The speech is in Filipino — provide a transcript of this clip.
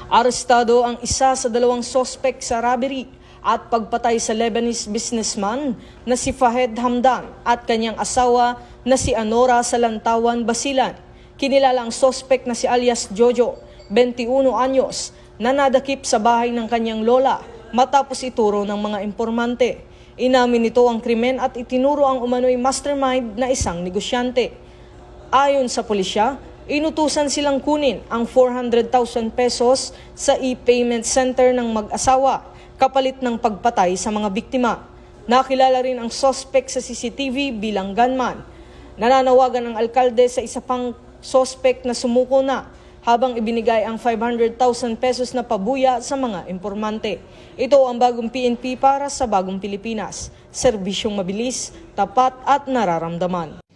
Arestado ang isa sa dalawang sospek sa robbery at pagpatay sa Lebanese businessman na si Fahed Hamdan at kanyang asawa na si Anora Salantawan Basilan. Kinilala ang sospek na si alias Jojo, 21 anyos, na nadakip sa bahay ng kanyang lola matapos ituro ng mga impormante. Inamin nito ang krimen at itinuro ang umano'y mastermind na isang negosyante. Ayon sa pulisya, inutusan silang kunin ang 400,000 pesos sa e-payment center ng mag-asawa kapalit ng pagpatay sa mga biktima. Nakilala rin ang suspect sa CCTV bilang gunman. Nananawagan ang alkalde sa isa pang suspect na sumuko na habang ibinigay ang 500,000 pesos na pabuya sa mga impormante. Ito ang bagong PNP para sa bagong Pilipinas. Serbisyong mabilis, tapat at nararamdaman.